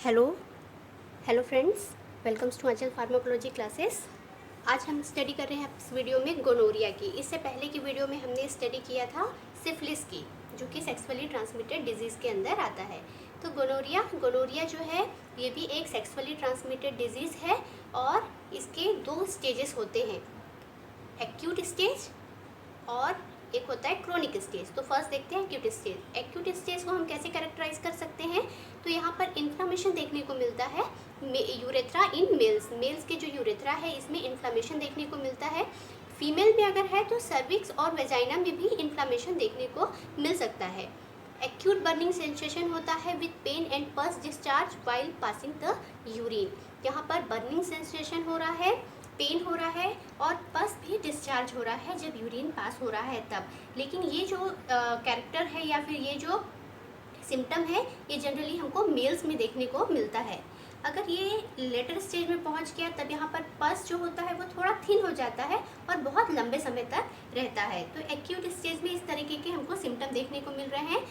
Hello hello friends, welcomes to Anchal pharmacology classes. आज हम study कर रहे हैं इस वीडियो में गोनोरिया की। इससे पहले की वीडियो में हमने स्टडी किया था सिफिलिस की, जो कि सेक्सुअली ट्रांसमिटेड डिजीज़ के अंदर आता है। तो गोनोरिया जो है ये भी एक सेक्सुअली ट्रांसमिटेड डिजीज़ है और इसके दो स्टेजेस होते हैं, एक्यूट स्टेज और एक होता है क्रोनिक स्टेज। तो फर्स्ट देखते हैं एक्यूट स्टेज। एक्यूट स्टेज को हम कैसे कैरेक्टराइज कर सकते हैं? तो यहाँ पर इन्फ्लामेशन देखने को मिलता है यूरेथ्रा इन मेल्स के जो यूरेथ्रा है इसमें इन्फ्लामेशन देखने को मिलता है। फीमेल में अगर है तो सर्विक्स और वेजाइना में भी इन्फ्लामेशन देखने को मिल सकता है। एक्यूट बर्निंग सेंसेशन होता है with pain and pus discharge while passing the urine. यहाँ पर बर्निंग सेंसेशन हो रहा है, पेन हो रहा है और पस भी डिस्चार्ज हो रहा है जब यूरिन पास हो रहा है तब। लेकिन ये जो कैरेक्टर है या फिर ये जो सिम्टम है ये जनरली हमको मेल्स में देखने को मिलता है। अगर ये लेटर स्टेज में पहुंच गया तब यहाँ पर पस जो होता है वो थोड़ा थिन हो जाता है और बहुत लंबे समय तक रहता है। तो एक्यूट स्टेज में इस तरीके के हमको सिम्टम देखने को मिल रहे हैं।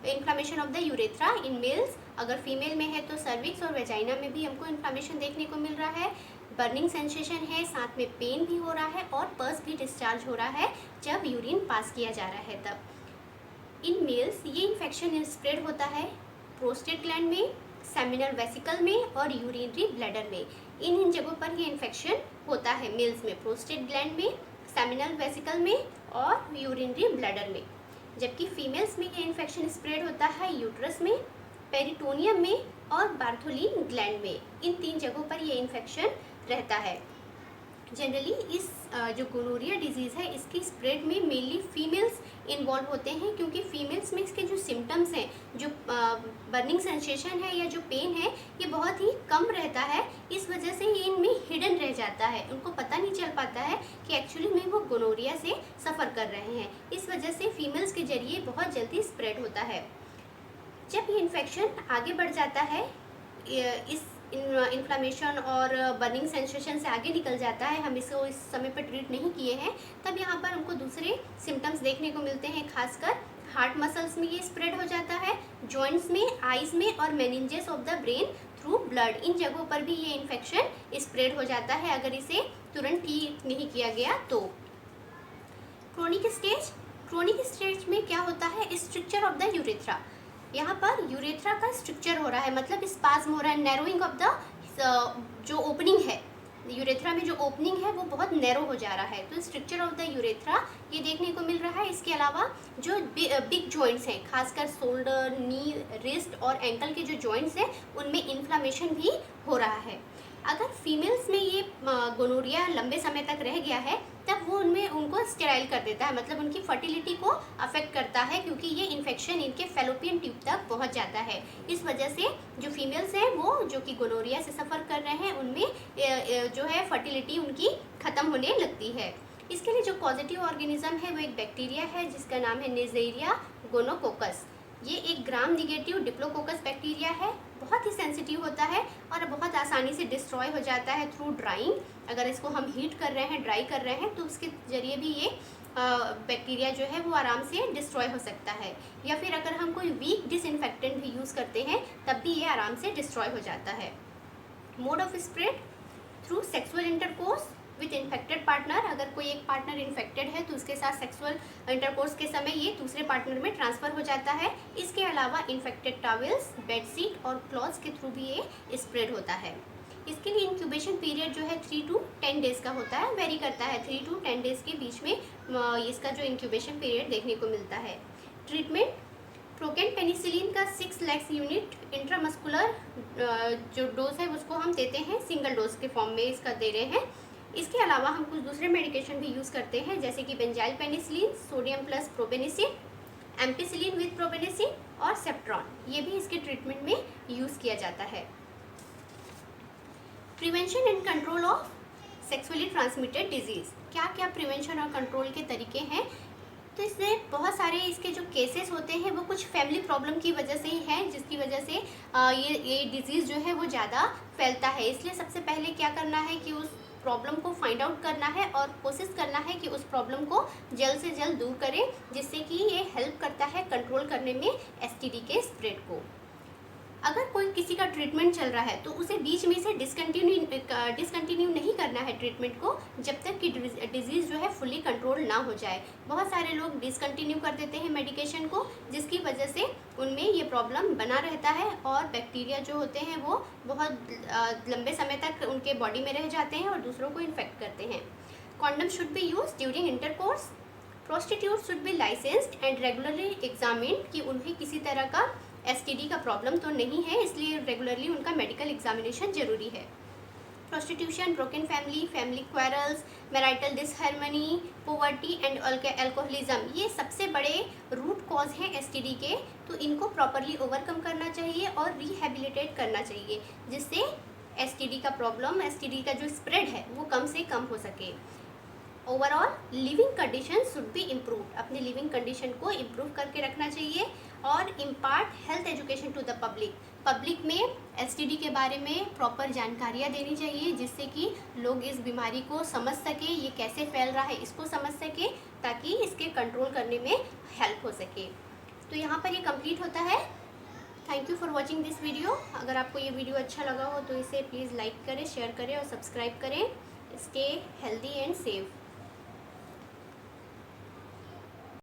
Inflammation of the urethra in males, अगर फीमेल में है तो सर्विक्स और वेजाइना में भी हमको इन्फ्लामेशन देखने को मिल रहा है। बर्निंग सेंसेशन है, साथ में पेन भी हो रहा है और पस भी डिस्चार्ज हो रहा है जब यूरिन पास किया जा रहा है तब। इन मेल्स ये इन्फेक्शन स्प्रेड होता है प्रोस्टेट ग्लैंड में, सेमिनल वेसिकल में और यूरिनरी ब्लैडर में। इन जगहों पर ये इन्फेक्शन होता है मेल्स में, प्रोस्टेट ग्लैंड में, सेमिनल वेसिकल में और यूरिनरी ब्लैडर में। जबकि फीमेल्स में ये इन्फेक्शन स्प्रेड होता है यूट्रस में, पेरिटोनियम में और बार्थोलिन ग्लैंड में। इन तीन जगहों पर ये इन्फेक्शन रहता है। जनरली इस जो गोनोरिया डिजीज़ है इसकी स्प्रेड में मेनली फीमेल्स इन्वॉल्व होते हैं, क्योंकि फीमेल्स में इसके जो सिम्टम्स हैं, जो बर्निंग सेंसेशन है या जो पेन है ये बहुत ही कम रहता है। इस वजह से ये इनमें हिडन रह जाता है, उनको पता नहीं चल पाता है कि एक्चुअली में वो गोनोरिया से सफ़र कर रहे हैं। इस वजह से फीमेल्स के जरिए बहुत जल्दी स्प्रेड होता है। जब ये इन्फेक्शन आगे बढ़ जाता है, इस इन्फ्लामेशन और बर्निंग सेंसेशन से आगे निकल जाता है, हम इसको इस समय पर ट्रीट नहीं किए हैं, तब यहाँ पर हमको दूसरे सिम्टम्स देखने को मिलते हैं। खासकर हार्ट मसल्स में ये स्प्रेड हो जाता है, जॉइंट्स में, आइज़ में और meninges of the brain through blood. इन जगहों पर भी ये इन्फेक्शन स्प्रेड हो जाता है अगर इसे तुरंत ठीक नहीं किया गया तो। क्रोनिक स्टेज में क्या होता है? Structure of the urethra. यहाँ पर यूरेथ्रा का स्ट्रक्चर हो रहा है, मतलब स्पाज्म हो रहा है, नैरोइंग ऑफ द जो ओपनिंग है यूरेथ्रा में, जो ओपनिंग है वो बहुत नैरो हो जा रहा है। तो स्ट्रक्चर ऑफ द यूरेथ्रा ये देखने को मिल रहा है। इसके अलावा जो बिग जॉइंट्स हैं, खासकर शोल्डर, नी, रिस्ट और एंकल के जो जॉइंट्स हैं उनमें इन्फ्लामेशन भी हो रहा है। अगर फीमेल्स में ये गोनोरिया लंबे समय तक रह गया है तब वो उनको स्टेराइल कर देता है, मतलब उनकी फर्टिलिटी को अफेक्ट करता है, क्योंकि ये इन्फेक्शन इनके फेलोपियन ट्यूब तक पहुंच जाता है। इस वजह से जो फीमेल्स हैं वो जो कि गोनोरिया से सफ़र कर रहे हैं उनमें जो है फर्टिलिटी उनकी ख़त्म होने लगती है। इसके लिए जो पॉजिटिव ऑर्गेनिज्म है वो एक बैक्टीरिया है जिसका नाम है नेज़ेरिया गोनोकोकस। ये एक ग्राम निगेटिव डिप्लोकोकस बैक्टीरिया है, बहुत ही सेंसिटिव होता है और बहुत आसानी से डिस्ट्रॉय हो जाता है थ्रू ड्राइंग। अगर इसको हम हीट कर रहे हैं, ड्राई कर रहे हैं, तो उसके ज़रिए भी ये बैक्टीरिया जो है वो आराम से डिस्ट्रॉय हो सकता है। या फिर अगर हम कोई वीक डिसइंफेक्टेंट भी यूज़ करते हैं तब भी ये आराम से डिस्ट्रॉय हो जाता है। Mode of spread through sexual intercourse with infected partner. अगर कोई एक पार्टनर इन्फेक्टेड है तो उसके साथ सेक्सुअल इंटरकोर्स के समय ये दूसरे पार्टनर में ट्रांसफ़र हो जाता है। इसके अलावा इन्फेक्टेड टॉवेल्स, बेडशीट और क्लॉथ्स के थ्रू भी ये स्प्रेड होता है। इसके लिए इंक्यूबेशन पीरियड जो है 3 to 10 डेज़ का होता है, वेरी करता है। 3 to 10 डेज़ के बीच में इसका जो इंक्यूबेशन पीरियड देखने को मिलता है। ट्रीटमेंट प्रोकेन पेनिसिलिन का 6 लाख यूनिट इंट्रामस्कुलर जो डोज है उसको हम देते हैं, सिंगल डोज के फॉर्म में इसका दे रहे हैं। इसके अलावा हम कुछ दूसरे मेडिकेशन भी यूज़ करते हैं, जैसे कि benzyl penicillin, sodium plus probenecid, ampicillin with probenecid और सेप्ट्रॉन। ये भी इसके ट्रीटमेंट में यूज़ किया जाता है। Prevention and control of sexually transmitted disease. क्या क्या प्रिवेंशन और कंट्रोल के तरीके हैं? तो इससे बहुत सारे इसके जो केसेस होते हैं वो कुछ फैमिली प्रॉब्लम की वजह से ही है, जिसकी वजह से ये डिज़ीज़ जो है वो ज़्यादा फैलता है। इसलिए सबसे पहले क्या करना है कि उस प्रॉब्लम को फाइंड आउट करना है और कोशिश करना है कि उस प्रॉब्लम को जल्द से जल्द दूर करें, जिससे कि ये हेल्प करता है कंट्रोल करने में एसटीडी के स्प्रेड को। अगर कोई किसी का ट्रीटमेंट चल रहा है तो उसे बीच में से डिसकंटिन्यू नहीं करना है ट्रीटमेंट को, जब तक कि डिजीज़ जो है फुली कंट्रोल ना हो जाए। बहुत सारे लोग डिसकंटिन्यू कर देते हैं मेडिकेशन को, जिसकी वजह से उनमें ये प्रॉब्लम बना रहता है और बैक्टीरिया जो होते हैं वो बहुत लंबे समय तक उनके बॉडी में रह जाते हैं और दूसरों को इन्फेक्ट करते हैं। Condom should be use during intercourse. Prostitute should be licensed and regularly examined, कि उन्हें किसी तरह का STD का प्रॉब्लम तो नहीं है, इसलिए रेगुलरली उनका मेडिकल एग्जामिनेशन जरूरी है। Prostitution, broken family, family quarrels, marital disharmony, poverty and alcoholism, ये सबसे बड़े रूट कॉज हैं STD के। तो इनको प्रॉपरली ओवरकम करना चाहिए और रिहेबिलिटेट करना चाहिए, जिससे STD का प्रॉब्लम, STD का जो स्प्रेड है वो कम से कम हो सके। Overall living condition should be improved, अपने लिविंग कंडीशन को इम्प्रूव करके रखना चाहिए और impart health education to the public में STD के बारे में प्रॉपर जानकारियाँ देनी चाहिए, जिससे कि लोग इस बीमारी को समझ सके, ये कैसे फैल रहा है इसको समझ सके, ताकि इसके कंट्रोल करने में हेल्प हो सके। तो यहाँ पर ये कंप्लीट होता है। Thank you for watching this video. अगर आपको ये वीडियो अच्छा लगा हो तो इसे प्लीज़ लाइक करें, शेयर करें और सब्सक्राइब करें। Stay healthy and safe.